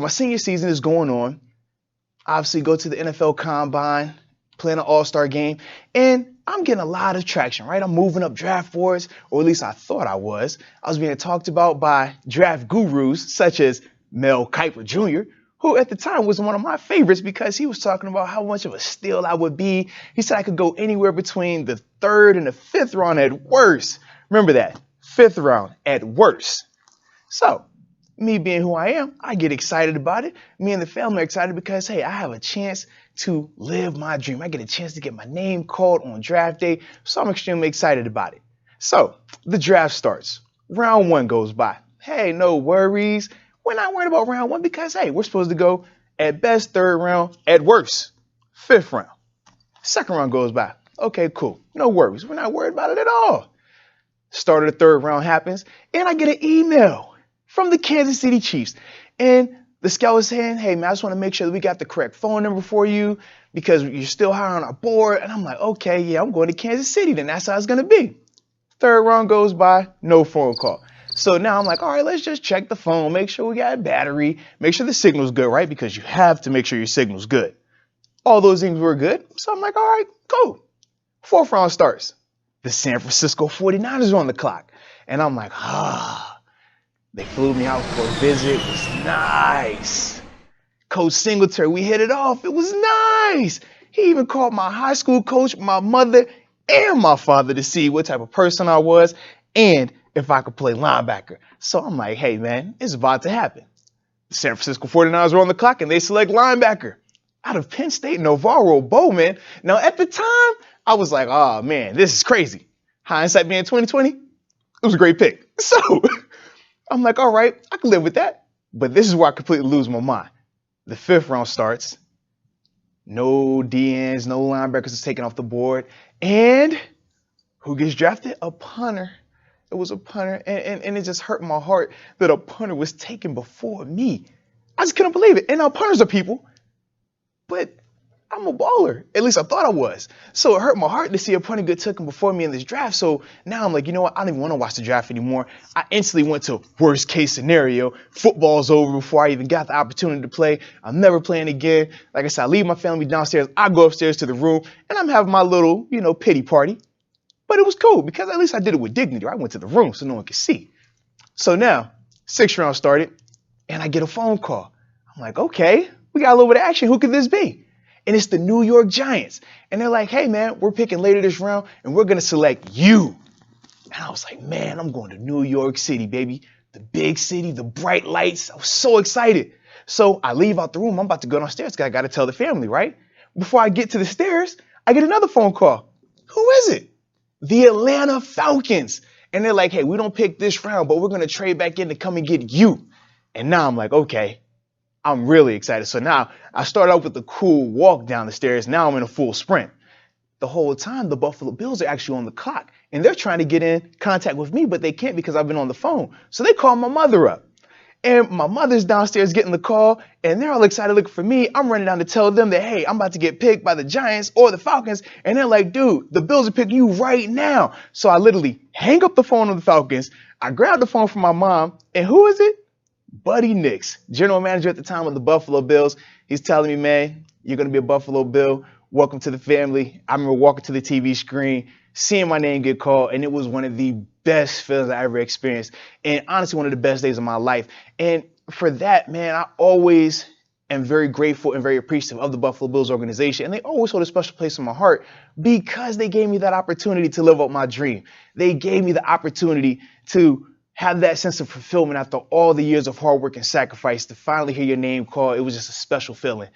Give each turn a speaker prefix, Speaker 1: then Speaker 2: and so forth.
Speaker 1: My senior season is going on. Obviously, go to the NFL Combine, playing an All-Star game, and I'm getting a lot of traction, right? I'm moving up draft boards, or at least I thought I was. I was being talked about by draft gurus such as Mel Kiper Jr., who at the time was one of my favorites because he was talking about how much of a steal I would be. He said I could go anywhere between the 3rd and the 5th round at worst. Remember that, 5th round at worst. So, me being who I am, I get excited about it. Me and the family are excited because, hey, I have a chance to live my dream. I get a chance to get my name called on draft day, so I'm extremely excited about it. So, the draft starts. Round 1 goes by. Hey, no worries. We're not worried about round 1 because, hey, we're supposed to go at best 3rd round, at worst 5th round. 2nd round goes by. Okay, cool. No worries. We're not worried about it at all. Start of the 3rd round happens, and I get an email from the Kansas City Chiefs. And the scout was saying, hey, man, I just want to make sure that we got the correct phone number for you because you're still high on our board. And I'm like, okay, yeah, I'm going to Kansas City. Then that's how it's going to be. 3rd round goes by, no phone call. So now I'm like, all right, let's just check the phone, make sure we got a battery, make sure the signal's good, right? Because you have to make sure your signal's good. All those things were good. So I'm like, all right, cool. 4th round starts. The San Francisco 49ers are on the clock. And I'm like, they flew me out for a visit. It was nice. Coach Singletary, we hit it off. It was nice. He even called my high school coach, my mother, and my father to see what type of person I was and if I could play linebacker. So I'm like, hey, man, it's about to happen. The San Francisco 49ers are on the clock, and they select linebacker out of Penn State, Navarro Bowman. Now, at the time, I was like, oh, man, this is crazy. Hindsight being 2020, it was a great pick. So I'm like, all right, I can live with that. But this is where I completely lose my mind. The 5th round starts. No DNs, no linebackers is taken off the board. And who gets drafted? A punter. It was a punter. And it just hurt my heart that a punter was taken before me. I just couldn't believe it. And now punters are people. But I'm a baller. At least I thought I was. So it hurt my heart to see a punter get taken before me in this draft. So now I'm like, you know what? I don't even want to watch the draft anymore. I instantly went to worst case scenario. Football's over before I even got the opportunity to play. I'm never playing again. Like I said, I leave my family downstairs. I go upstairs to the room and I'm having my little, pity party. But it was cool because at least I did it with dignity. I went to the room so no one could see. So now 6th round started and I get a phone call. I'm like, okay, we got a little bit of action. Who could this be? And it's the New York Giants. And they're like, hey, man, we're picking later this round, and we're going to select you. And I was like, man, I'm going to New York City, baby. The big city, the bright lights. I was so excited. So I leave out the room. I'm about to go downstairs because I got to tell the family, right? Before I get to the stairs, I get another phone call. Who is it? The Atlanta Falcons. And they're like, hey, we don't pick this round, but we're going to trade back in to come and get you. And now I'm like, okay. I'm really excited. So now I started out with a cool walk down the stairs. Now I'm in a full sprint. The whole time, the Buffalo Bills are actually on the clock and they're trying to get in contact with me, but they can't because I've been on the phone. So they call my mother up and my mother's downstairs getting the call and they're all excited looking for me. I'm running down to tell them that, hey, I'm about to get picked by the Giants or the Falcons. And they're like, dude, the Bills are picking you right now. So I literally hang up the phone on the Falcons. I grab the phone from my mom and who is it? Buddy Nix, general manager at the time of the Buffalo Bills. He's telling me, man, you're going to be a Buffalo Bill. Welcome to the family. I remember walking to the TV screen, seeing my name get called, and it was one of the best feelings I ever experienced. And honestly, one of the best days of my life. And for that, man, I always am very grateful and very appreciative of the Buffalo Bills organization. And they always hold a special place in my heart because they gave me that opportunity to live out my dream. They gave me the opportunity to have that sense of fulfillment after all the years of hard work and sacrifice. To finally hear your name called, it was just a special feeling.